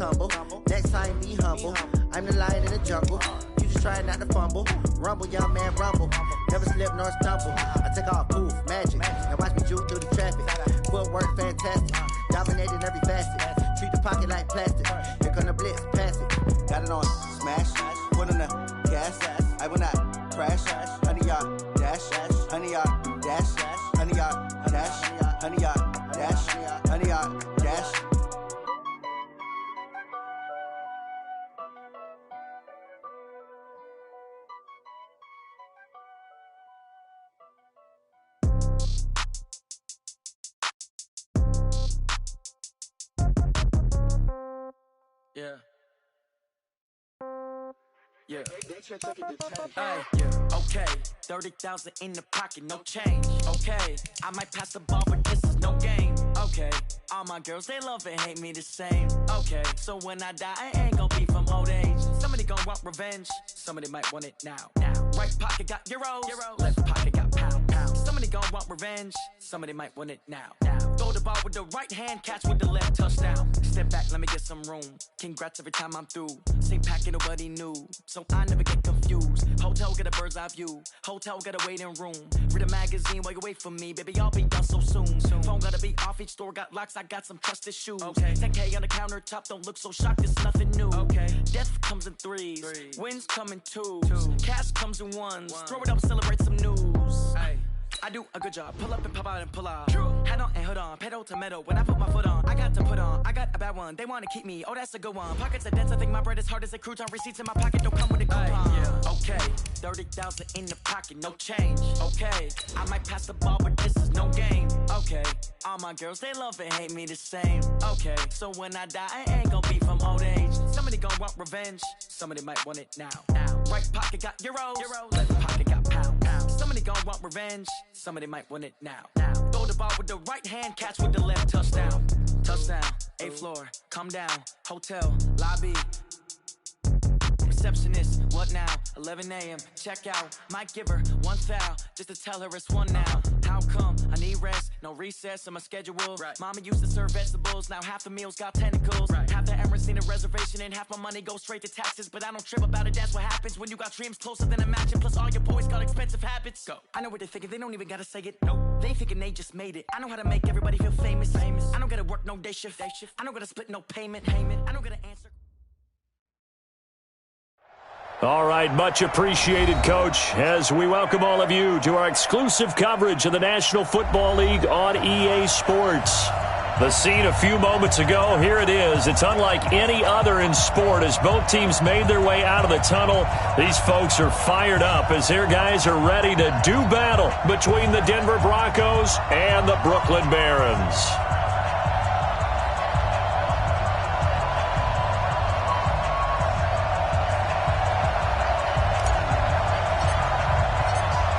tumble. Next time, be humble. I'm the lion in the jungle. You just try not to fumble. Rumble, young man, rumble. Never slip nor stumble. I take off, poof, magic. Now watch me juke through the traffic. Footwork, fantastic. Dominating every facet. Treat the pocket like plastic. Here come the blitz, pass it. Got it on, smash. Put on the gas. I will not crash. 100-yard dash. 100-yard dash. 100-yard dash. 100-yard dash. 100-yard dash. Yeah. Yeah. Hey, yeah. Okay. 30,000 in the pocket, no change. Okay. I might pass the ball, but this is no game. Okay. All my girls, they love and hate me the same. Okay. So when I die, I ain't gon' be from old age. Somebody gon' want revenge. Somebody might want it now. Right pocket got euros. Left pocket got pound. Somebody gon' want revenge. Somebody might want it now. Throw the ball with the right hand, catch with the left, touchdown. Step back, let me get some room. Congrats every time I'm through. Same packet, nobody knew, so I never get confused. Hotel get a bird's eye view. Hotel got a waiting room. Read a magazine while you wait for me, baby. I'll be done so soon. Phone gotta be off. Each store got locks. I got some trusted shoes. 10K on the countertop. Don't look so shocked. It's nothing new. Death comes in threes. Wins come in twos. Cash comes in ones. Throw it up, celebrate some news. I do a good job. Pull up and pop out and pull out. Head on and hood on. Pedal to metal. When I put my foot on, I got to put on. I got a bad one. They want to keep me. Oh, that's a good one. Pockets are dense. I think my bread is hard as a crouton. Receipts in my pocket don't come with a coupon. Okay. 30,000 in the pocket. No change. Okay. I might pass the ball, but this is no game. Okay. All my girls, they love and hate me the same. Okay. So when I die, I ain't gon' be from old age. Somebody gon' want revenge. Somebody might want it now. Right pocket got euros. Left pocket got pound. Somebody gon' want revenge. Somebody might want it now. Throw the ball with the right hand, catch with the left, touchdown. Touchdown, 8th floor, come down. Hotel, lobby. Receptionist, what now? 11 a.m. check out. Might give her one foul just to tell her it's one now. How come? I need rest, no recess in my schedule. Mama used to serve vegetables, now half the meals got tentacles. Half the Emirates need a reservation and half my money goes straight to taxes. But I don't trip about it, that's what happens when you got dreams closer than a match. Plus all your boys got expensive habits. Go. I know what they're thinking, they don't even gotta say it. Nope. They thinking they just made it. I know how to make everybody feel famous. I don't gotta work no day shift. I don't gotta split no payment. I don't gotta answer. All right, much appreciated, Coach, as we welcome all of you to our exclusive coverage of the National Football League on EA Sports. The scene a few moments ago, here it is. It's unlike any other in sport as both teams made their way out of the tunnel. These folks are fired up as their guys are ready to do battle between the Denver Broncos and the Brooklyn Barons.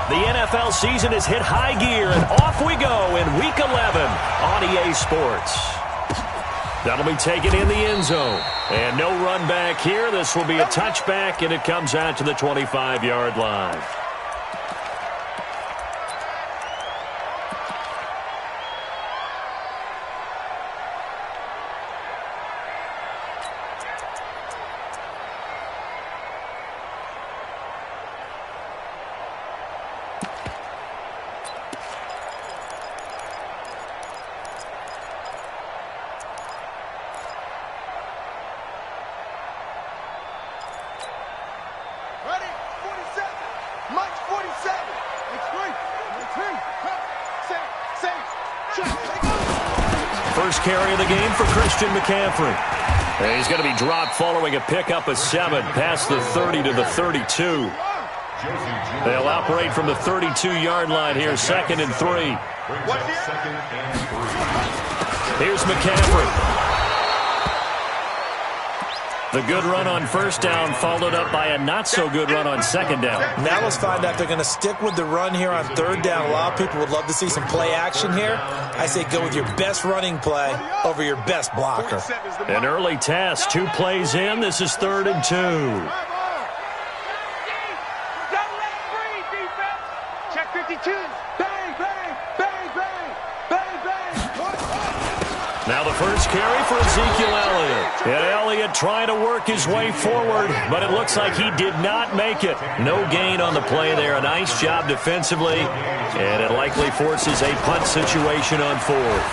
The NFL season has hit high gear, and off we go in Week 11 on EA Sports. That'll be taken in the end zone. And no run back here. This will be a touchback, and it comes out to the 25-yard line. First carry of the game for Christian McCaffrey. And he's going to be dropped following a pickup of 7 past the 30 to the 32. They'll operate from the 32-yard line here, 2nd and 3. Here's McCaffrey. The good run on first down followed up by a not-so-good run on second down. Now let's find out if they're going to stick with the run here on third down. A lot of people would love to see some play action here. I say go with your best running play over your best blocker. An early test, 2 plays in. This is 3rd and 2. Check 52. Bang, bang, bang, bang, bang, bang. Now the first carry for Ezekiel Elliott. And Elliott Elliott trying to work his way forward, but it looks like he did not make it. No gain on the play there. A nice job defensively, and it likely forces a punt situation on fourth.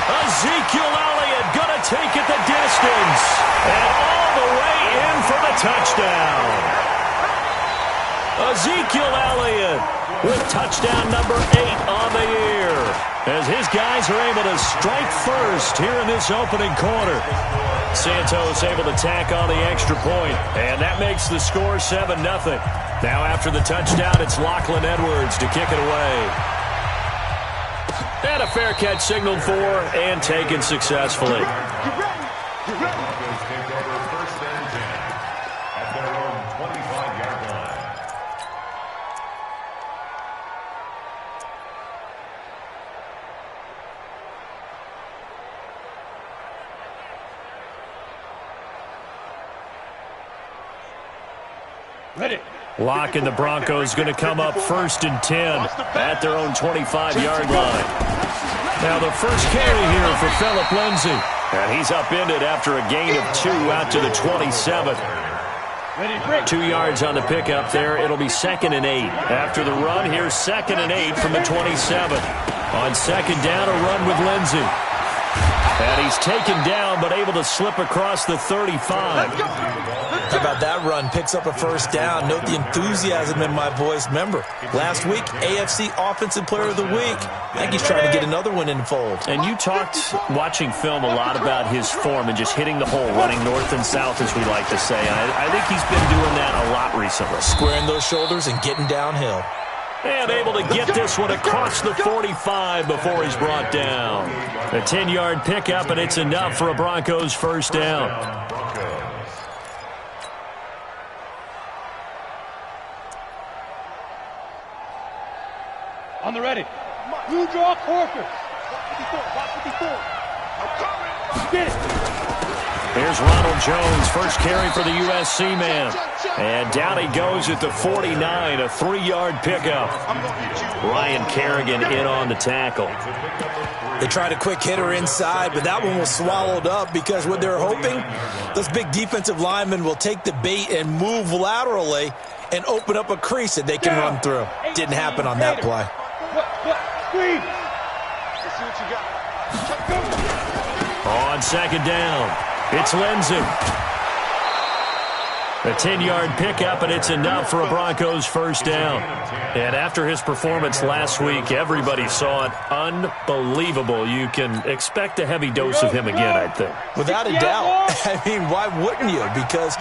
Ezekiel Elliott going to take it the distance, and all the way in for the touchdown. Ezekiel Elliott with touchdown number 8 on the year, as his guys are able to strike first here in this opening quarter. Santos able to tack on the extra point, and that makes the score 7-0. Now after the touchdown, it's Lachlan Edwards to kick it away. And a fair catch signaled for and taken successfully. Locke and the Broncos going to come up 1st and 10 at their own 25-yard line. Now the first carry here for Phillip Lindsay. And he's upended after a gain of 2 out to the 27. 2 yards on the pickup there. It'll be 2nd and 8. After the run, here's 2nd and 8 from the 27. On 2nd down, a run with Lindsay. And he's taken down, but able to slip across the 35. How about that run? Picks up a first down. Note the enthusiasm in my voice. Remember, last week, AFC Offensive Player of the Week. I think he's trying to get another one in the fold. And you talked, watching film, a lot about his form and just hitting the hole, running north and south, as we like to say. And I think he's been doing that a lot recently. Squaring those shoulders and getting downhill. And able to get this one across the 45 before he's brought down. A 10-yard pickup, and it's enough for a Broncos first down. On the ready. You draw quarter. 54. Get it. Here's Ronald Jones, first carry for the USC man. And down he goes at the 49, a 3-yard pickup. Ryan Kerrigan in on the tackle. They tried a quick hitter inside, but that one was swallowed up because what they're hoping, those big defensive linemen will take the bait and move laterally and open up a crease that they can run through. Didn't happen on that play. Let's see what you got. On 2nd down, it's Lindsay. A 10-yard pickup, and it's enough for a Broncos first down. And after his performance last week, everybody saw it. Unbelievable. You can expect a heavy dose of him again, I think. Without a doubt. I mean, why wouldn't you? Because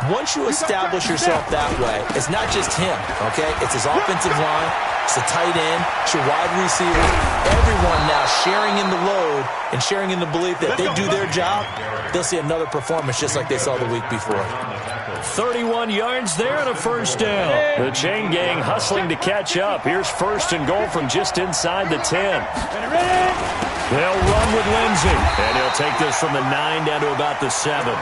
once you establish yourself that way, it's not just him, okay? It's his offensive line. It's the tight end. It's your wide receiver. Everyone now sharing in the load and sharing in the belief that they do their job, they'll see another performance just like they saw the week before. 31 yards there and a first down. The chain gang hustling to catch up. Here's 1st and goal from just inside the 10. They'll run with Lindsay, and he'll take this from the 9 down to about the 7.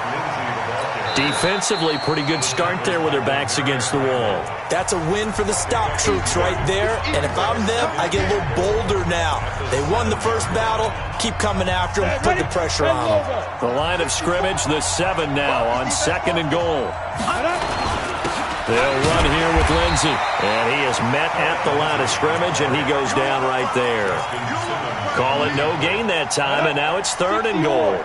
Defensively, pretty good start there with their backs against the wall. That's a win for the stop troops right there. And if I'm them, I get a little bolder now. They won the first battle. Keep coming after them. Put the pressure on them. The line of scrimmage, the 7 now on 2nd and goal. They'll run here with Lindsay. And he is met at the line of scrimmage, and he goes down right there. Call it no gain that time, and now it's 3rd and goal.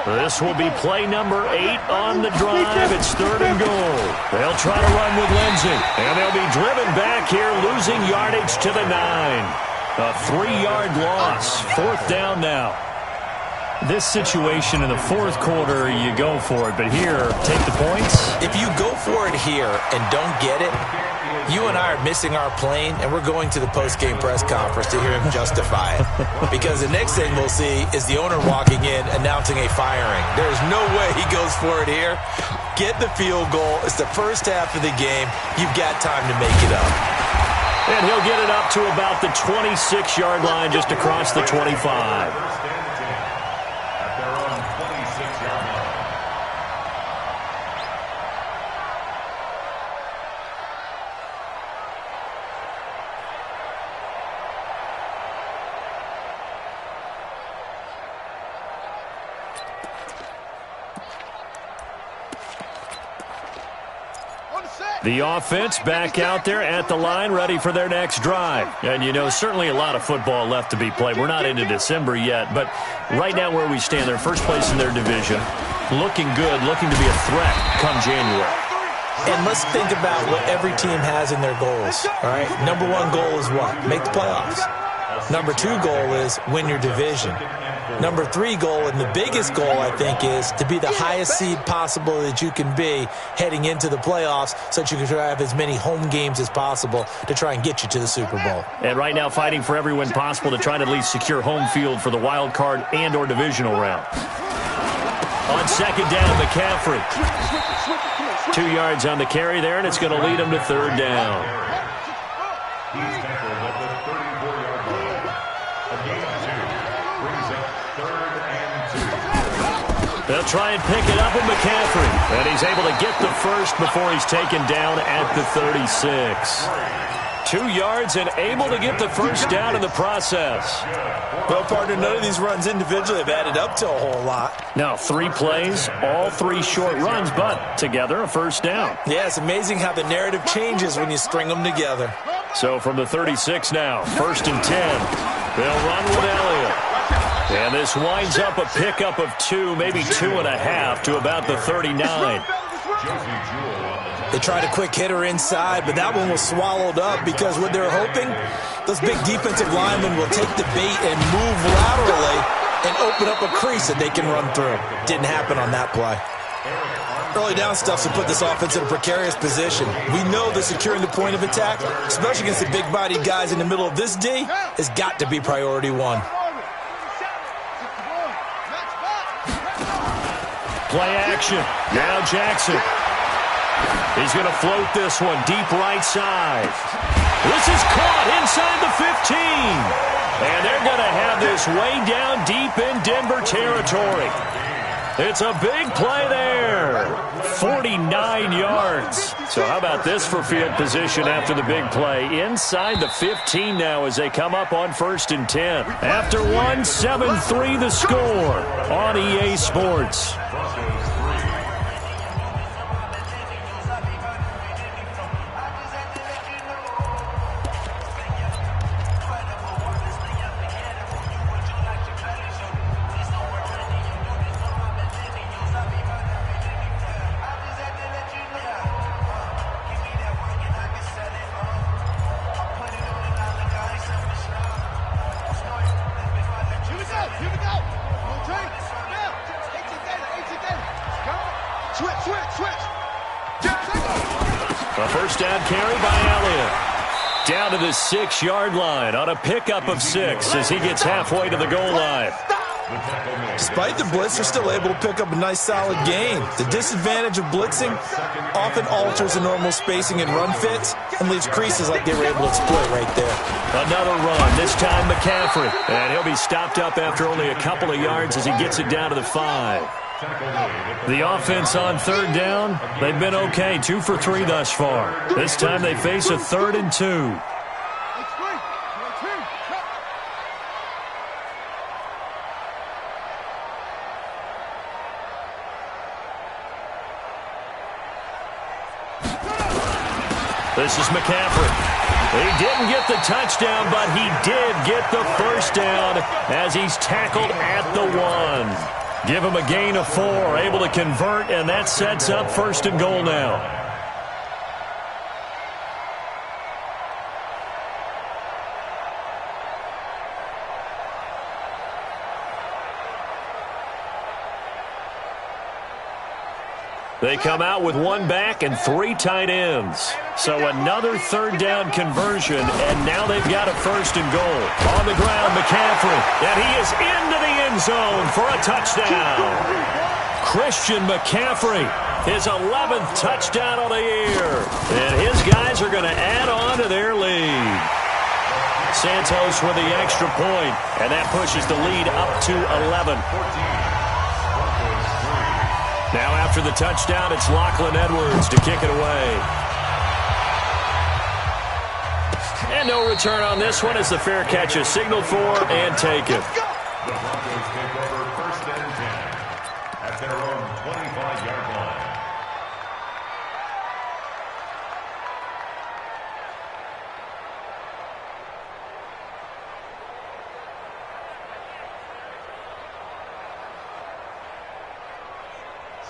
This will be play number 8 on the drive. It's 3rd and goal. They'll try to run with Lindsay, and they'll be driven back here, losing yardage to the 9. A 3-yard loss. 4th down now. This situation in the 4th quarter, you go for it, but here, take the points. If you go for it here and don't get it, you and I are missing our plane, and we're going to the post-game press conference to hear him justify it. Because the next thing we'll see is the owner walking in, announcing a firing. There's no way he goes for it here. Get the field goal. It's the first half of the game. You've got time to make it up. And he'll get it up to about the 26-yard line, just across the 25. The offense back out there at the line, ready for their next drive. And, you know, certainly a lot of football left to be played. We're not into December yet, but right now where we stand, they're first place in their division, looking good, looking to be a threat come January. And let's think about what every team has in their goals, all right? Number one goal is what? Make the playoffs. Number two goal is win your division. Number three goal, and the biggest goal, I think, is to be the highest seed possible that you can be heading into the playoffs so that you can have as many home games as possible to try and get you to the Super Bowl. And right now fighting for every win possible to try to at least secure home field for the wild card and or divisional round. On second down, McCaffrey. 2 yards on the carry there, and it's going to lead him to third down. They'll try and pick it up with McCaffrey. And he's able to get the first before he's taken down at the 36. 2 yards and able to get the first down in the process. Well, partner, none of these runs individually have added up to a whole lot. Now, 3 plays, all 3 short runs, but together a first down. Yeah, it's amazing how the narrative changes when you string them together. So from the 36 now, 1st and 10. They'll run with Elliott. And this winds up a pickup of 2, maybe 2.5 to about the 39. They tried a quick hitter inside, but that one was swallowed up because what they're hoping, those big defensive linemen will take the bait and move laterally and open up a crease that they can run through. Didn't happen on that play. Early down stuff to put this offense in a precarious position. We know that securing the point of attack, especially against the big-bodied guys in the middle of this D, has got to be priority 1. Play action. Now Jackson. He's going to float this one deep right side. This is caught inside the 15. And they're going to have this way down deep in Denver territory. It's a big play there. 49 yards. So how about this for field position after the big play? Inside the 15 now as they come up on 1st and 10. After 1, 7-3 the score on EA Sports. A first down carry by Elliott. Down to the 6-yard line on a pickup of 6 as he gets halfway to the goal line. Despite the blitz, they're still able to pick up a nice solid gain. The disadvantage of blitzing often alters the normal spacing and run fits and leaves creases like they were able to exploit right there. Another run, this time McCaffrey. And he'll be stopped up after only a couple of yards as he gets it down to the 5. The offense on third down, they've been okay, 2 for 3 thus far. This time they face a 3rd and 2. This is McCaffrey. He didn't get the touchdown, but he did get the first down as he's tackled at the 1. Give him a gain of 4, able to convert, and that sets up 1st and goal now. They come out with 1 back and 3 tight ends. So another 3rd down conversion, and now they've got a 1st and goal. On the ground, McCaffrey, and he is into the end zone for a touchdown. Christian McCaffrey, his 11th touchdown of the year. And his guys are going to add on to their lead. Santos with the extra point, and that pushes the lead up to 11. Now after the touchdown, it's Lachlan Edwards to kick it away. And no return on this one as the fair catch is signaled for and taken. The Broncos take over 1st and 10 at their own 25-yard line.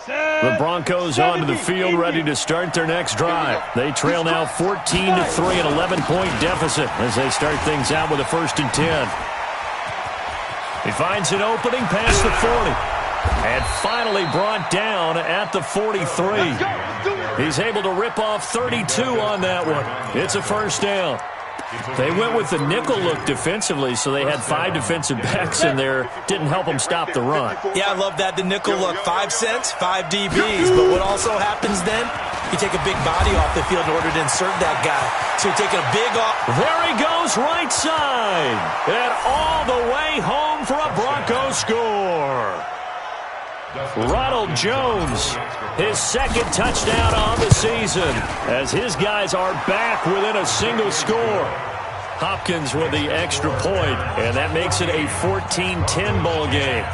The Broncos onto the field, ready to start their next drive. They trail now 14-3, an 11-point deficit as they start things out with a 1st and 10. He finds an opening past the 40. And finally brought down at the 43. He's able to rip off 32 on that one. It's a 1st down. They went with the nickel look defensively, so they had 5 defensive backs in there. Didn't help them stop the run. Yeah, I love that, the nickel look. 5 cents, 5 DBs. But what also happens then, you take a big body off the field in order to insert that guy. So you're taking a big off. There he goes, right side. And all the way home for a Broncos score. Ronald Jones, his 2nd touchdown on the season, as his guys are back within a single score. Hopkins with the extra point, and that makes it a 14-10 ball game.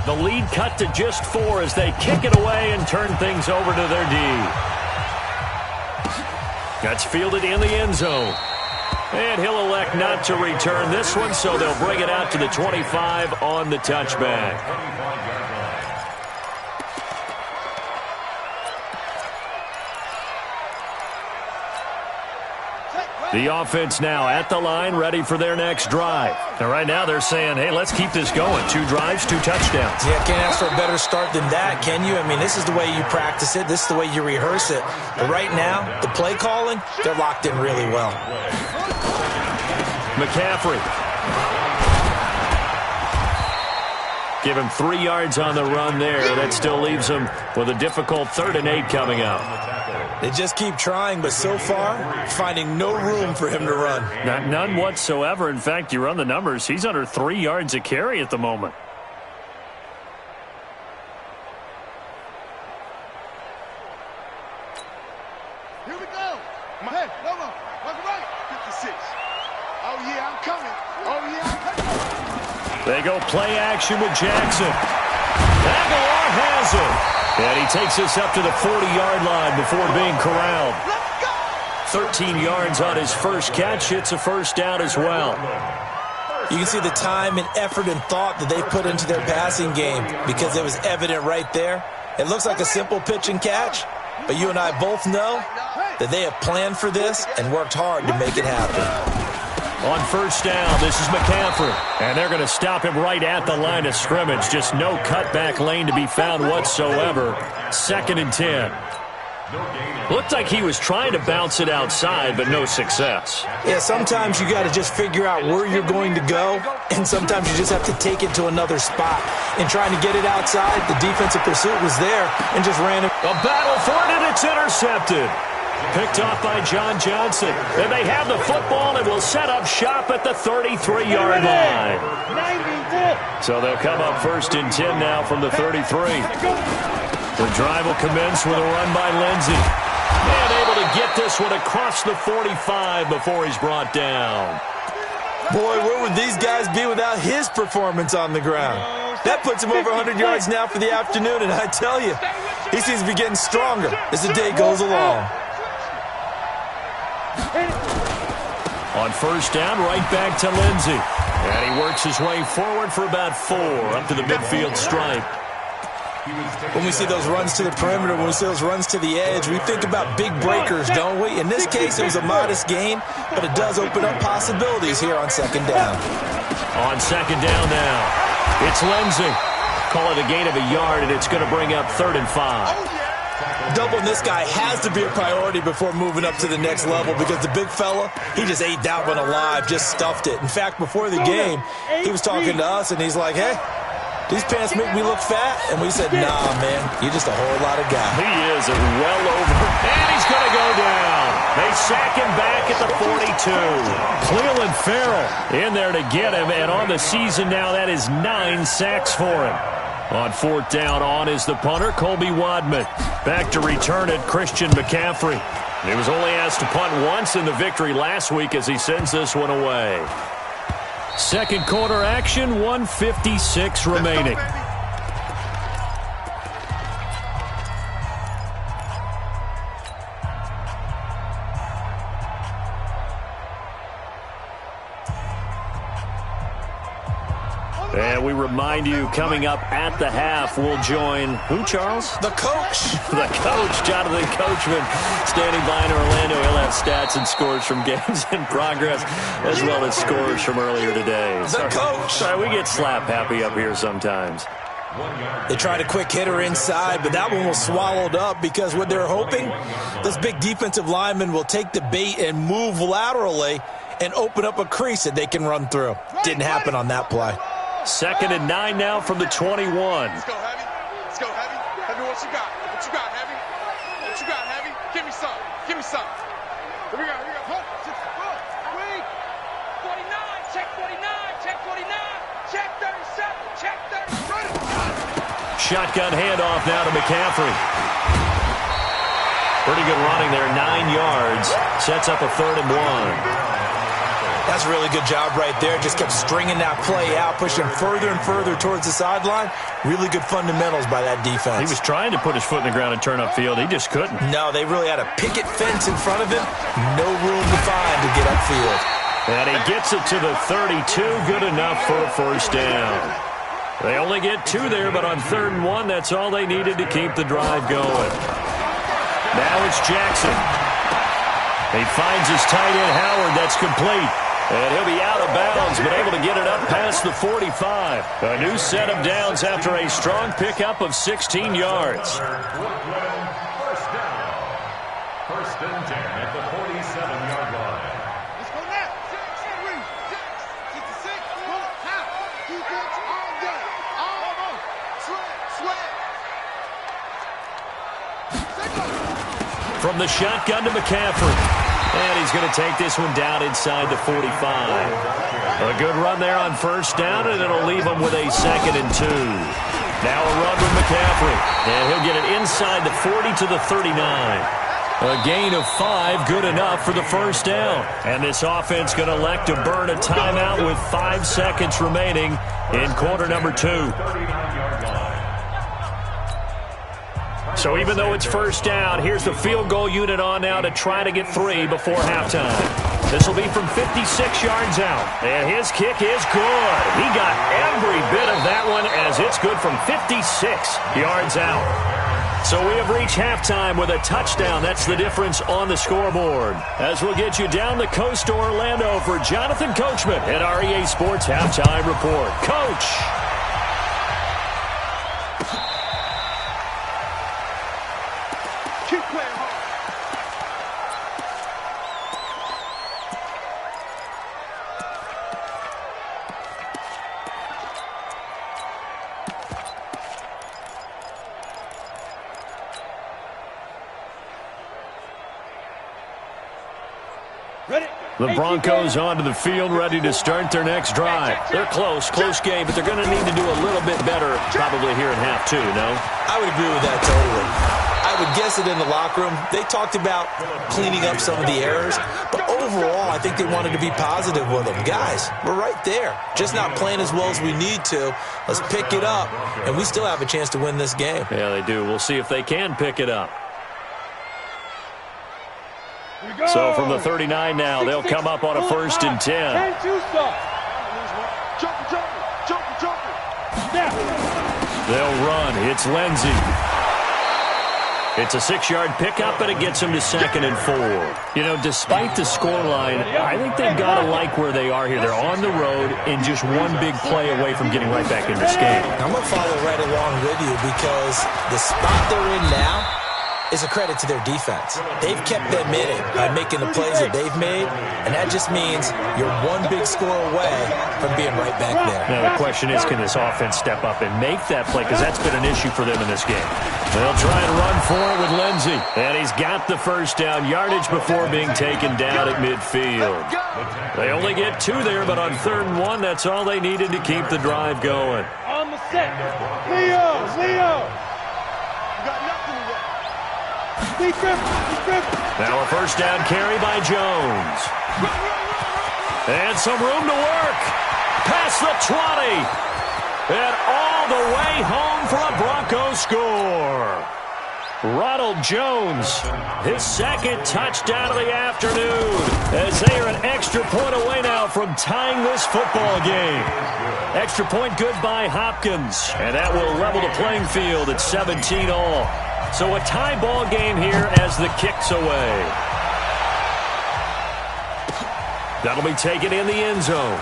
The lead cut to just 4 as they kick it away and turn things over to their D. That's fielded in the end zone. And he'll elect not to return this one, so they'll bring it out to the 25 on the touchback. The offense now at the line, ready for their next drive. And right now they're saying, hey, let's keep this going. 2 drives, 2 touchdowns. Yeah, can't ask for a better start than that, can you? I mean, this is the way you practice it. This is the way you rehearse it. But right now, the play calling, they're locked in really well. McCaffrey. Give him 3 yards on the run there. That still leaves him with a difficult 3rd and 8 coming up. They just keep trying, but so far, finding no room for him to run. None whatsoever. In fact, you run the numbers, he's under 3 yards a carry at the moment. Here we go. Hey, no, welcome right. 56. Oh, yeah, I'm coming. Oh, yeah, I'm coming. They go play action with Jackson. Aguilar has it. And he takes us up to the 40-yard line before being corralled. 13 yards on his first catch. It's a 1st down as well. You can see the time and effort and thought that they put into their passing game because it was evident right there. It looks like a simple pitch and catch, but you and I both know that they have planned for this and worked hard to make it happen. On 1st down, this is McCaffrey. And they're going to stop him right at the line of scrimmage. Just no cutback lane to be found whatsoever. 2nd and 10. Looked like he was trying to bounce it outside, but no success. Yeah, sometimes you got to just figure out where you're going to go, and sometimes you just have to take it to another spot. And trying to get it outside, the defensive pursuit was there and just ran it. A battle for it, and it's intercepted. Picked off by John Johnson. And they have the football and will set up shop at the 33-yard line. So they'll come up 1st and 10 now from the 33. The drive will commence with a run by Lindsey. And able to get this one across the 45 before he's brought down. Boy, where would these guys be without his performance on the ground? That puts him over 100 yards now for the afternoon, and I tell you, he seems to be getting stronger as the day goes along. On 1st down, right back to Lindsey. And he works his way forward for about 4 up to the midfield stripe. When we see those runs to the perimeter, when we see those runs to the edge, we think about big breakers, don't we? In this case, it was a modest gain, but it does open up possibilities here on 2nd down. On 2nd down now, it's Lindsey. Call it a gain of a yard, and it's going to bring up 3rd and 5. Doubling this guy has to be a priority before moving up to the next level because the big fella, he just ate that one alive, just stuffed it. In fact, before the game, he was talking to us, and he's like, hey, these pants make me look fat. And we said, nah, man, you're just a whole lot of guy. He is well over, and he's going to go down. They sack him back at the 42. Cleveland Farrell in there to get him, and on the season now, that is 9 sacks for him. On 4th down, on is the punter, Colby Wadman. Back to return it, Christian McCaffrey. He was only asked to punt once in the victory last week as he sends this one away. Second quarter action, 1:56 remaining. And we remind you, coming up at the half, we'll join who, Charles? The coach. The coach, Jonathan Coachman, standing by in Orlando. He'll have stats and scores from games in progress, as well as scores from earlier today. The coach. Sorry, we get slap happy up here sometimes. They tried a quick hitter inside, but that one was swallowed up because what they're hoping, this big defensive lineman will take the bait and move laterally and open up a crease that they can run through. Didn't happen on that play. 2nd and 9 now from the 21. Let's go, Heavy. Let's go, Heavy. Heavy, what you got? What you got, Heavy? What you got, Heavy? Give me some. Give me some. Here we go. Here we go. 49. Check 49. Check 49. Check 37. Check 30. Shotgun handoff now to McCaffrey. Pretty good running there, 9 yards. Sets up a 3rd and 1. That's a really good job right there. Just kept stringing that play out, pushing further and further towards the sideline. Really good fundamentals by that defense. He was trying to put his foot in the ground and turn upfield. He just couldn't. No, they really had a picket fence in front of him. No room to find to get upfield. And he gets it to the 32. Good enough for a first down. They only get 2 there, but on 3rd and 1, that's all they needed to keep the drive going. Now it's Jackson. He finds his tight end, Howard. That's complete. And he'll be out of bounds, but able to get it up past the 45. A new set of downs after a strong pickup of 16 yards. First down. 1st and 10 at the 47-yard line. Let's go now. 66. Half. Defense all day. Almost. Sweat. From the shotgun to McCaffrey. And he's going to take this one down inside the 45. A good run there on 1st down, and it'll leave him with a 2nd and 2. Now a run with McCaffrey. And he'll get it inside the 40 to the 39. A gain of 5, good enough for the first down. And this offense going to elect to burn a timeout with 5 seconds remaining in quarter number 2. So even though it's first down, here's the field goal unit on now to try to get 3 before halftime. This will be from 56 yards out. And his kick is good. He got every bit of that one as it's good from 56 yards out. So we have reached halftime with a touchdown. That's the difference on the scoreboard. As we'll get you down the coast to Orlando for Jonathan Coachman at our EA Sports Halftime Report. Coach! Keep playing hard. The Broncos onto the field, ready to start their next drive. They're close game, but they're going to need to do a little bit better probably here in half 2, no? I would agree with that totally. I would guess that in the locker room, they talked about cleaning up some of the errors, but overall, I think they wanted to be positive with them. Guys, we're right there. Just not playing as well as we need to. Let's pick it up, and we still have a chance to win this game. Yeah, they do. We'll see if they can pick it up. So from the 39 now, they'll come up on a 1st and 10. They'll run. It's Lindsey. It's a 6-yard pickup, and it gets them to 2nd and 4. You know, despite the scoreline, I think they've got to like where they are here. They're on the road and just one big play away from getting right back in this game. I'm going to follow right along with you because the spot they're in now is a credit to their defense. They've kept them in it by making the plays that they've made, and that just means you're one big score away from being right back there. Now the question is, can this offense step up and make that play? Because that's been an issue for them in this game. They'll try and run for it with Lindsey. And he's got the first down yardage before being taken down at midfield. They only get 2 there, but on 3rd and 1, that's all they needed to keep the drive going. On the set. Leo. You got nothing to that. Now a first down carry by Jones. And some room to work. past the 20. And all the way home for a Broncos score. Ronald Jones, his second touchdown of the afternoon, as they are an extra point away now from tying this football game. Extra point good by Hopkins, and that will level the playing field at 17 all. So a tie ball game here as the kick's away. That'll be taken in the end zone.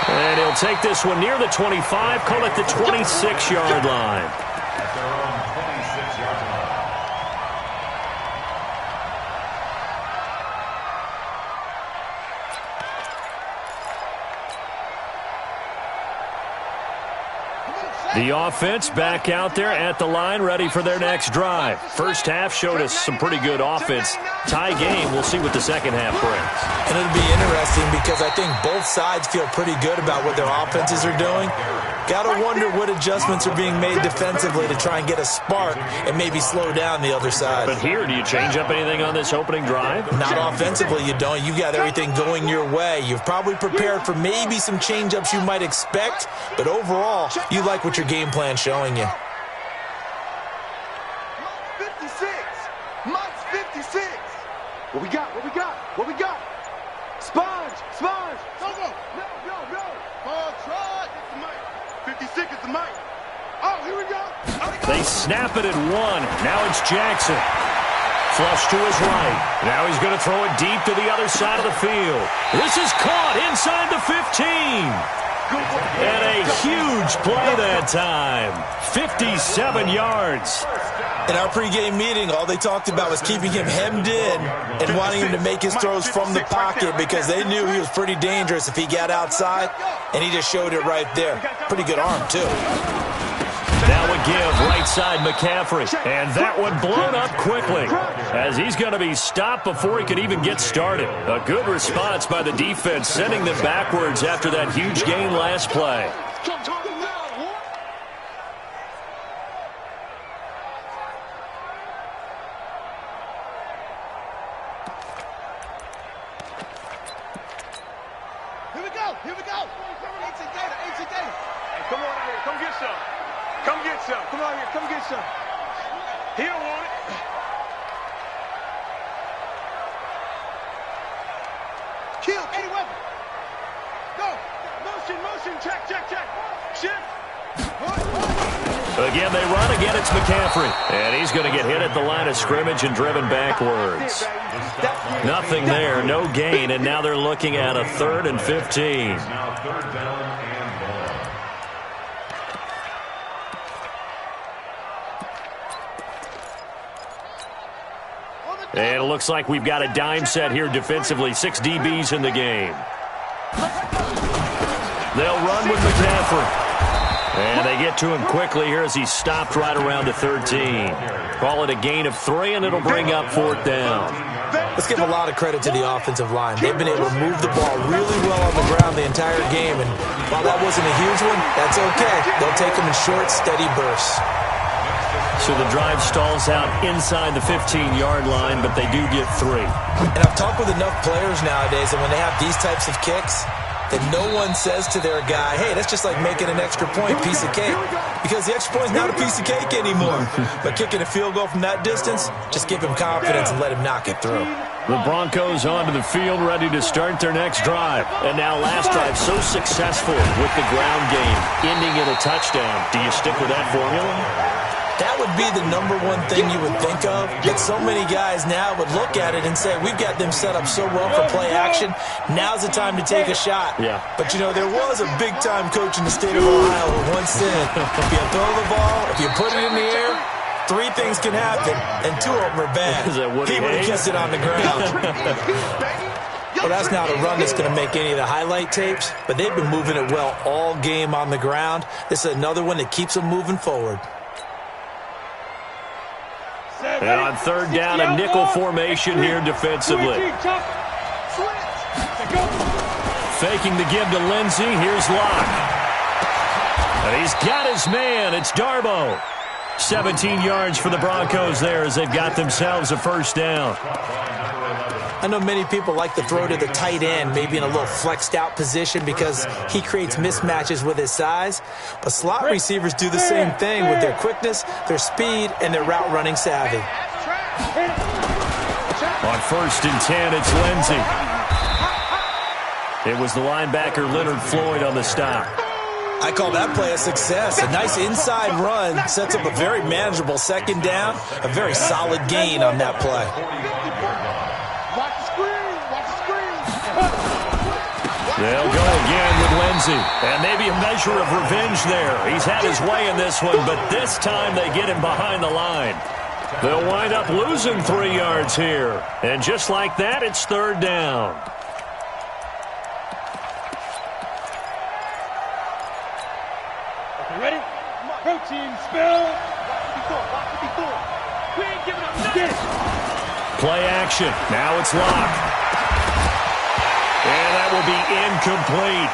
And he'll take this one near the 25, call it the 26-yard line. At their own 26-yard line. The offense back out there at the line, ready for their next drive. First half showed us some pretty good offense. Tie game, we'll see what the second half brings. And it'll be interesting because I think both sides feel pretty good about what their offenses are doing. Got to wonder what adjustments are being made defensively to try and get a spark and maybe slow down the other side. But here, do you change up anything on this opening drive? Not offensively, you don't. You got everything going your way. You've probably prepared for maybe some change-ups you might expect, but overall, you like what your game plan's showing you. 56. Mike's 56. What we got? What we got? What we got? Sponge. Sponge. Go. No. Try. It's the Mike. 56 is the Mike. Oh, here we go. They snap it at one. Now it's Jackson. Flush to his right. Now he's going to throw it deep to the other side of the field. This is caught inside the 15. And a huge play that time. 57 yards. In our pregame meeting, all they talked about was keeping him hemmed in and wanting him to make his throws from the pocket because they knew he was pretty dangerous if he got outside, and he just showed it right there. Pretty good arm, too. Now a give right side McCaffrey. And that one blown up quickly as he's going to be stopped before he could even get started. A good response by the defense, sending them backwards after that huge gain last play. Here we go. AC Gator. Hey, come on out here. Come get some. Come out here. Come get some. He don't want it. Kill. 80 weapon. Go. Motion. Check. Shift. Again, they run. Again, it's McCaffrey. And he's going to get hit at the line of scrimmage and driven backwards. Nothing there, no gain, and now they're looking at a 3rd and 15. Now 3rd down and ball. And it looks like we've got a dime set here defensively. 6 DBs in the game. They'll run with McCaffrey. And they get to him quickly here as he's stopped right around the 13. Call it a gain of 3, and it'll bring up 4th down. Let's give a lot of credit to the offensive line. They've been able to move the ball really well on the ground the entire game, and while that wasn't a huge one, that's okay. They'll take them in short, steady bursts. So the drive stalls out inside the 15-yard line, but they do get 3. And I've talked with enough players nowadays that when they have these types of kicks, that no one says to their guy, hey, that's just like making an extra point, piece of cake. Because the extra point's not a piece of cake anymore. But kicking a field goal from that distance, just give him confidence and let him knock it through. The Broncos onto the field, ready to start their next drive. And now last drive so successful with the ground game, ending in a touchdown. Do you stick with that formula? That would be the #1 thing you would think of. But so many guys now would look at it and say, we've got them set up so well for play action. Now's the time to take a shot. Yeah. But, you know, there was a big-time coach in the state of Ohio who once said, if you throw the ball, if you put it in the air, 3 things can happen, and 2 of them are bad. Is that Woody He would have Hayes? kissed it on the ground. Well, that's not a run that's going to make any of the highlight tapes, but they've been moving it well all game on the ground. This is another one that keeps them moving forward. And on 3rd down, a nickel formation here defensively. Faking the give to Lindsey. Here's Locke. And he's got his man. It's Darbo. 17 yards for the Broncos there as they've got themselves a 1st down. I know many people like to throw to the tight end, maybe in a little flexed out position because he creates mismatches with his size. But slot receivers do the same thing with their quickness, their speed, and their route running savvy. On 1st and 10, it's Lindsey. It was the linebacker Leonard Floyd on the stop. I call that play a success. A nice inside run sets up a very manageable 2nd down, a very solid gain on that play. Watch the screen. Watch the screen. They'll go again with Lindsey. And maybe a measure of revenge there. He's had his way in this one, but this time they get him behind the line. They'll wind up losing 3 yards here. And just like that, it's 3rd down. Okay, ready? Protein spill. Watch it be full. We ain't giving up nothing. Play action. Now it's Locke. And that will be incomplete.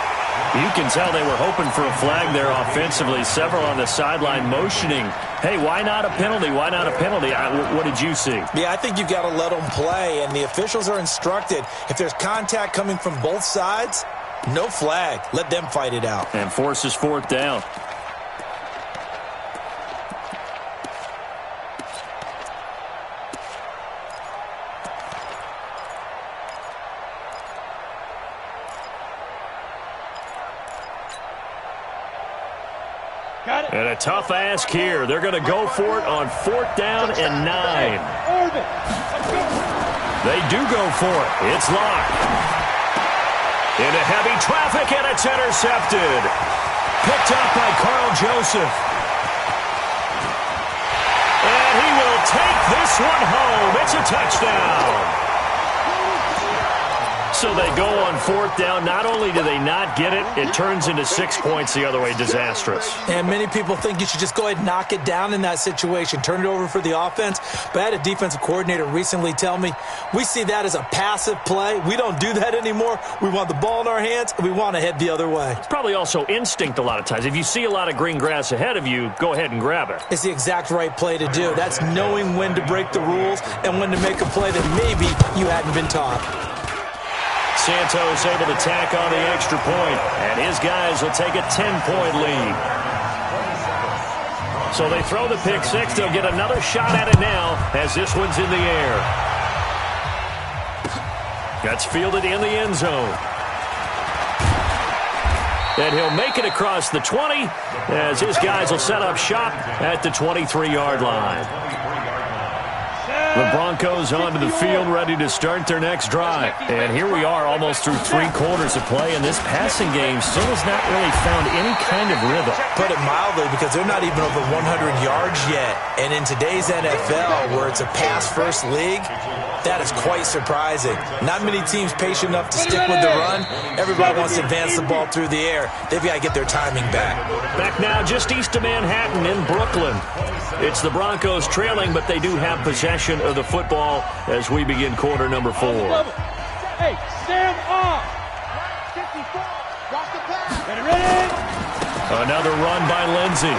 You can tell they were hoping for a flag there offensively. Several on the sideline motioning. Hey, why not a penalty? Why not a penalty? What did you see? Yeah, I think you've got to let them play, and the officials are instructed. If there's contact coming from both sides, no flag. Let them fight it out. And forces 4th down. And a tough ask here. They're going to go for it on 4th down and 9. They do go for it. It's Locke. Into heavy traffic, and it's intercepted. Picked up by Carl Joseph. And he will take this one home. It's a touchdown. So they go on 4th down. Not only do they not get it, it turns into 6 points the other way. Disastrous. And many people think you should just go ahead and knock it down in that situation. Turn it over for the offense. But I had a defensive coordinator recently tell me, we see that as a passive play. We don't do that anymore. We want the ball in our hands, and we want to head the other way. It's probably also instinct a lot of times. If you see a lot of green grass ahead of you, go ahead and grab it. It's the exact right play to do. That's knowing when to break the rules and when to make a play that maybe you hadn't been taught. Santos able to tack on the extra point, and his guys will take a 10-point lead. So they throw the pick 6. They'll get another shot at it now as this one's in the air. That's fielded in the end zone. And he'll make it across the 20 as his guys will set up shop at the 23-yard line. The Broncos onto the field, ready to start their next drive. And here we are, almost through 3 quarters of play, and this passing game still has not really found any kind of rhythm. Put it mildly, because they're not even over 100 yards yet. And in today's NFL, where it's a pass-first league, that is quite surprising. Not many teams patient enough to stick with the run. Everybody wants to advance the ball through the air. They've got to get their timing back. Back now just east of Manhattan in Brooklyn. It's the Broncos trailing, but they do have possession of the football as we begin quarter number 4. Hey, stand off. 54. Watch the pass. Ready? Another run by Lindsey.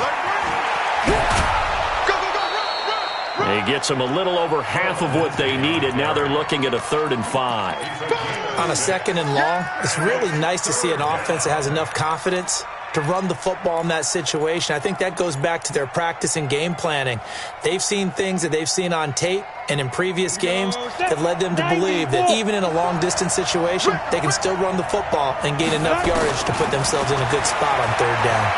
He gets them a little over half of what they needed. Now they're looking at a 3rd and 5. On a 2nd and long, it's really nice to see an offense that has enough confidence to run the football in that situation. I think that goes back to their practice and game planning. They've seen things that they've seen on tape and in previous games that led them to believe that even in a long-distance situation, they can still run the football and gain enough yardage to put themselves in a good spot on 3rd down.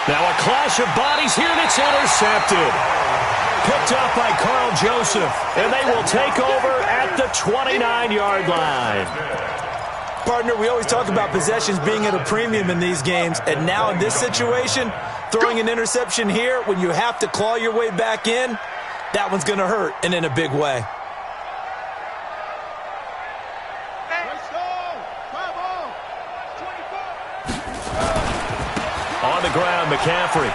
Now a clash of bodies here, and it's intercepted. Picked up by Carl Joseph, and they will take over at the 29-yard line. Partner, we always talk about possessions being at a premium in these games, and now in this situation, throwing an interception here when you have to claw your way back in, that one's going to hurt, and in a big way. On the ground, McCaffrey.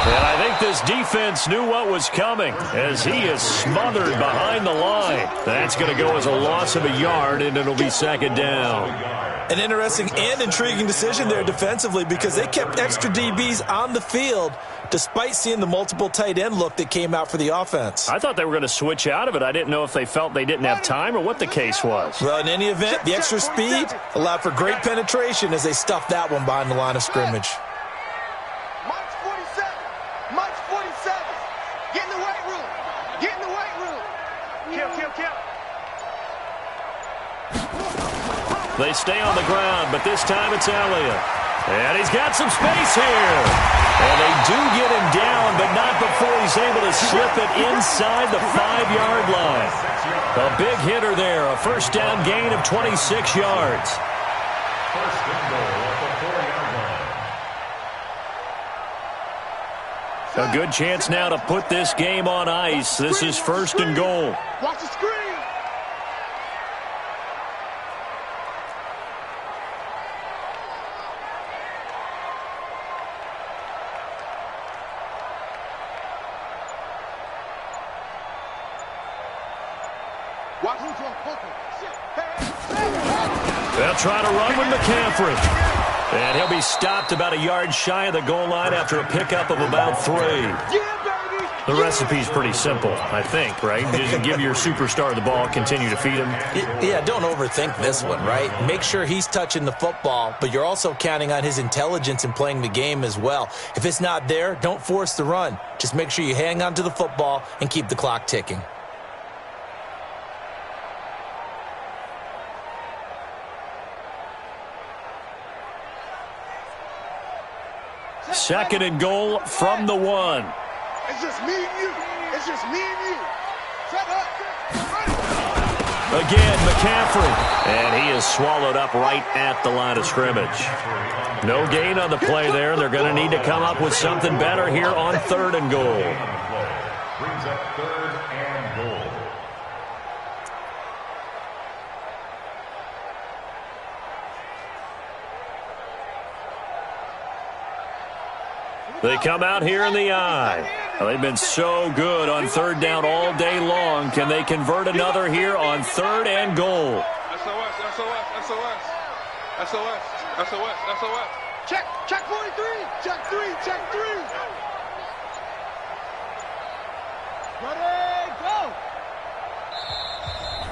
And I think this defense knew what was coming as he is smothered behind the line. That's going to go as a loss of a yard, and it'll be second down. An interesting and intriguing decision there defensively because they kept extra DBs on the field despite seeing the multiple tight end look that came out for the offense. I thought they were going to switch out of it. I didn't know if they felt they didn't have time or what the case was. Well, in any event, the extra speed allowed for great penetration as they stuffed that one behind the line of scrimmage. March 47. March 47. Get in the weight room. Get in the weight room. Kill. They stay on the ground, but this time it's Elliott. And he's got some space here. And they do get him down, but not before he's able to slip it inside the 5-yard line. A big hitter there, a first down gain of 26 yards. First and goal at the 4-yard line. A good chance now to put this game on ice. This is first and goal. Watch the screen. They'll try to run with McCaffrey. And he'll be stopped about a yard shy of the goal line after a pickup of about 3. The recipe's pretty simple, I think, right? Just give your superstar the ball, continue to feed him. Yeah, don't overthink this one, right? Make sure he's touching the football, but you're also counting on his intelligence in playing the game as well. If it's not there, don't force the run. Just make sure you hang on to the football and keep the clock ticking. Second and goal from the 1. It's just me and you. It's just me and you. Shut up. Again, McCaffrey. And he is swallowed up right at the line of scrimmage. No gain on the play there. They're going to need to come up with something better here on third and goal. Brings up third and goal. They come out here in the eye. They've been so good on third down all day long. Can they convert another here on third and goal? SOS. Check 43. Check 3. Ready, go.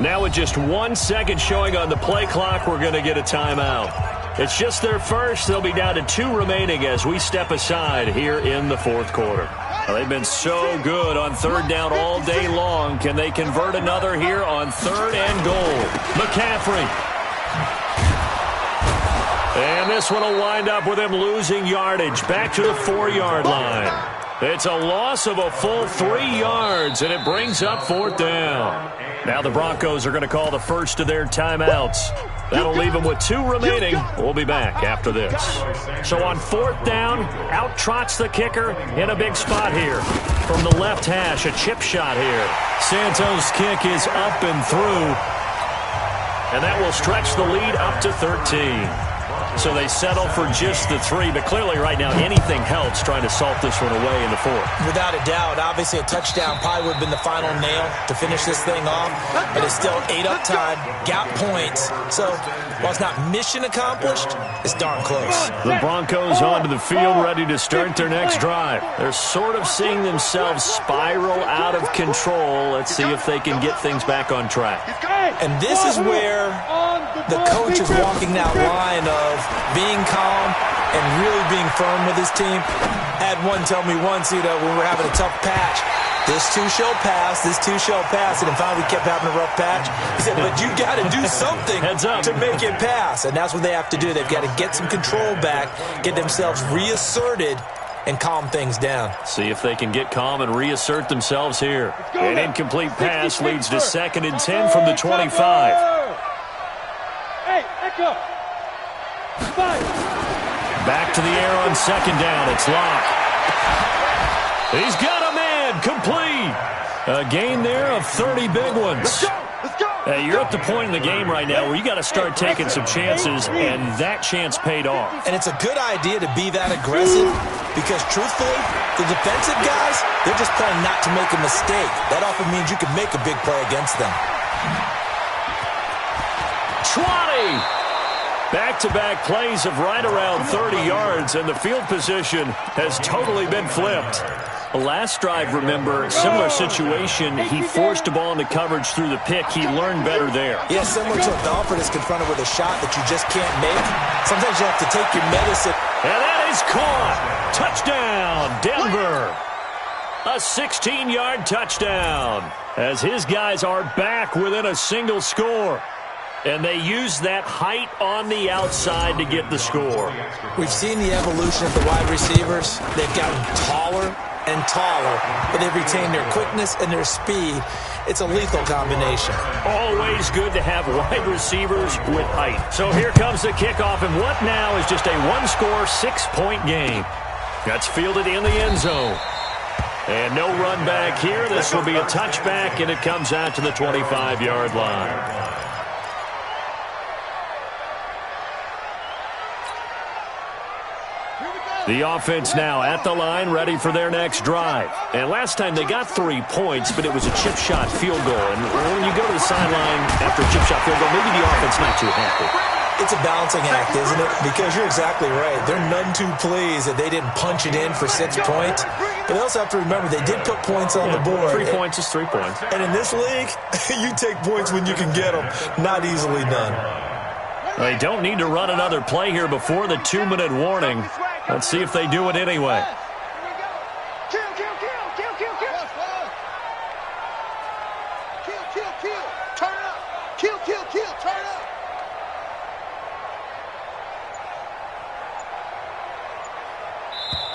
Now with just 1 second showing on the play clock, we're going to get a timeout. It's just their first. They'll be down to 2 remaining as we step aside here in the fourth quarter. They've been so good on third down all day long. Can they convert another here on third and goal? McCaffrey. And this one will wind up with him losing yardage back to the 4-yard line. It's a loss of a full 3 yards, and it brings up fourth down. Now the Broncos are going to call the first of their timeouts. That'll leave them with 2 remaining. We'll be back after this. So on fourth down, out trots the kicker in a big spot here. From the left hash, a chip shot here. Santos' kick is up and through. And that will stretch the lead up to 13. So they settle for just the 3, but clearly right now anything helps trying to salt this one away in the fourth. Without a doubt, obviously a touchdown probably would have been the final nail to finish this thing off, but it's still 8 up time, got points, so while it's not mission accomplished, it's darn close. The Broncos onto the field ready to start their next drive. They're sort of seeing themselves spiral out of control. Let's see if they can get things back on track. And this is where the coach is walking that line of being calm and really being firm with his team. Had one tell me once, when we were having a tough patch, this too shall pass, this too shall pass, and finally we kept having a rough patch. He said, but you got to do something to make it pass, and that's what they have to do. They've got to get some control back, get themselves reasserted, and calm things down. See if they can get calm and reassert themselves here. An incomplete pass leads to 2nd and 10 from the 25. Hey, Echo. Back to the air on 2nd down. It's Locke. He's got a man. Complete. A gain there of 30 big ones. Let's go. You're at the point in the game right now where you got to start taking some chances, and that chance paid off. And it's a good idea to be that aggressive because, truthfully, the defensive guys, they're just playing not to make a mistake. That often means you can make a big play against them. 20! Back-to-back plays of right around 30 yards, and the field position has totally been flipped. Last drive, remember, similar situation. He forced a ball into coverage through the pick. He learned better there. Yeah, similar to a golfer that's confronted with a shot that you just can't make. Sometimes you have to take your medicine. And that is caught. Touchdown, Denver. A 16-yard touchdown as his guys are back within a single score. And they use that height on the outside to get the score. We've seen the evolution of the wide receivers. They've gotten taller and taller, but they've retained their quickness and their speed. It's a lethal combination. Always good to have wide receivers with height. So here comes the kickoff, and what now is just a one-score, 6-point game. That's fielded in the end zone. And no run back here. This will be a touchback, and it comes out to the 25-yard line. The offense now at the line, ready for their next drive. And last time they got 3 points, but it was a chip shot field goal. And when you go to the sideline after a chip shot field goal, maybe the offense not too happy. It's a balancing act, isn't it? Because you're exactly right. They're none too pleased that they didn't punch it in for 6 points. But they also have to remember they did put points on the board. 3 points is 3 points. And in this league, you take points when you can get them. Not easily done. They don't need to run another play here before the 2-minute warning. Let's see if they do it anyway. Kill, kill, kill, kill, kill, kill. Kill, kill, kill. Turn up. Kill, kill, kill. Turn up.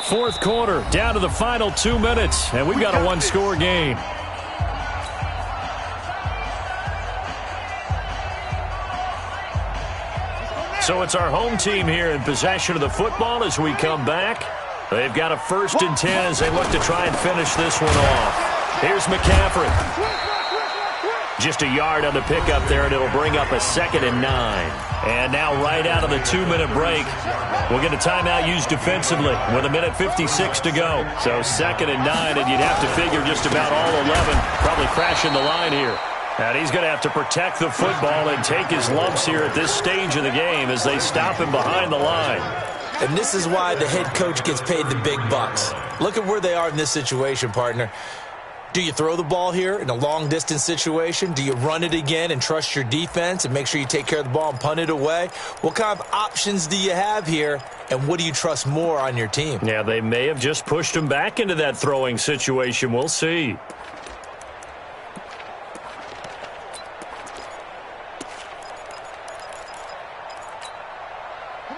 Fourth quarter, down to the final 2 minutes, and we've got a one-score game. So it's our home team here in possession of the football as we come back. They've got a 1st and 10 as they look to try and finish this one off. Here's McCaffrey. Just a yard on the pickup there, and it'll bring up a 2nd and 9. And now right out of the 2-minute break, we'll get a timeout used defensively with 1:56 to go. So 2nd and 9, and you'd have to figure just about all 11 probably crashing the line here. And he's going to have to protect the football and take his lumps here at this stage of the game as they stop him behind the line. And this is why the head coach gets paid the big bucks. Look at where they are in this situation, partner. Do you throw the ball here in a long-distance situation? Do you run it again and trust your defense and make sure you take care of the ball and punt it away? What kind of options do you have here, and what do you trust more on your team? Yeah, they may have just pushed him back into that throwing situation. We'll see.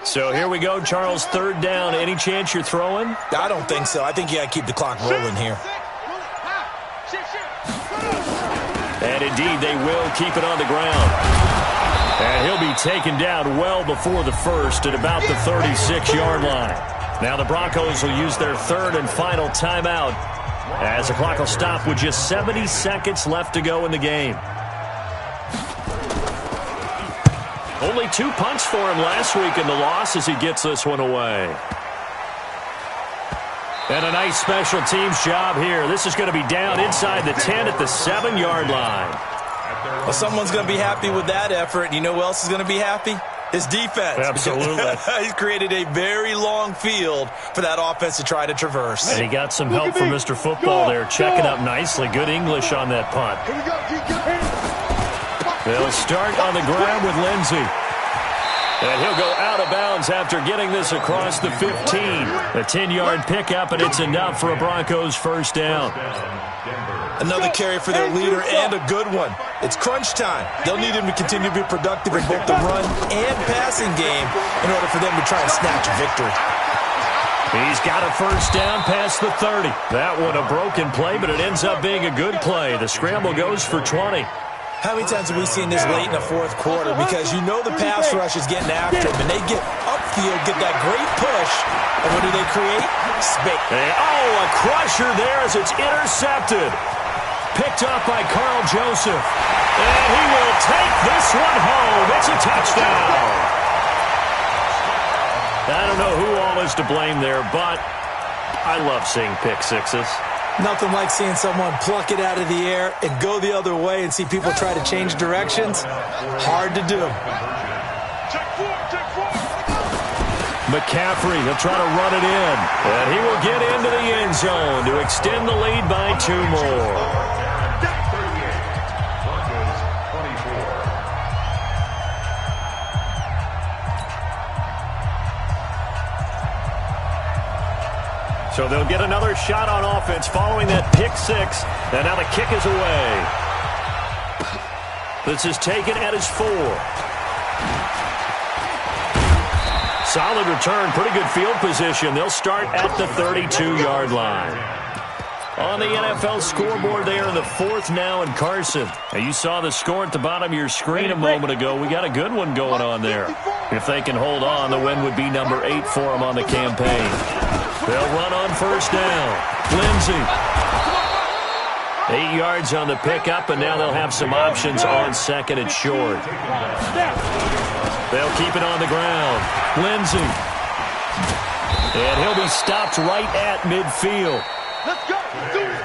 So here we go, Charles, 3rd down. Any chance you're throwing? I don't think so. I think you got to keep the clock rolling here. And indeed, they will keep it on the ground. And he'll be taken down well before the 1st at about the 36-yard line. Now the Broncos will use their 3rd and final timeout as the clock will stop with just 70 seconds left to go in the game. Only 2 punts for him last week in the loss as he gets this one away. And a nice special teams job here. This is going to be down inside the 10 at the 7-yard line. Well, someone's going to be happy with that effort. You know who else is going to be happy? His defense. Absolutely. He's created a very long field for that offense to try to traverse. And he got some help from Mr. Football there, checking up nicely. Good English on that punt. They'll start on the ground with Lindsey. And he'll go out of bounds after getting this across the 15. A 10-yard pickup, and it's enough for a Broncos 1st down. Another carry for their leader, and a good one. It's crunch time. They'll need him to continue to be productive in both the run and passing game in order for them to try and snatch a victory. He's got a 1st down past the 30. That one a broken play, but it ends up being a good play. The scramble goes for 20. How many times have we seen this late in the 4th quarter? Because you know the pass rush is getting after him, and they get upfield, get that great push, and what do they create? Space. A crusher there as it's intercepted. picked up by Carl Joseph. And he will take this one home. It's a touchdown. I don't know who all is to blame there, but I love seeing pick sixes. Nothing like seeing someone pluck it out of the air and go the other way and see people try to change directions. Hard to do. McCaffrey, he'll try to run it in. And he will get into the end zone to extend the lead by 2 more. So they'll get another shot on offense following that pick six. And now the kick is away. This is taken at his 4. Solid return, pretty good field position. They'll start at the 32-yard line. On the NFL scoreboard there in the 4th now in Carson. Now you saw the score at the bottom of your screen a moment ago. We got a good one going on there. If they can hold on, the win would be number 8 for them on the campaign. They'll run on first down. Lindsey. 8 yards on the pickup, and now they'll have some options on second and short. They'll keep it on the ground. Lindsey. And he'll be stopped right at midfield. Let's go. Do it.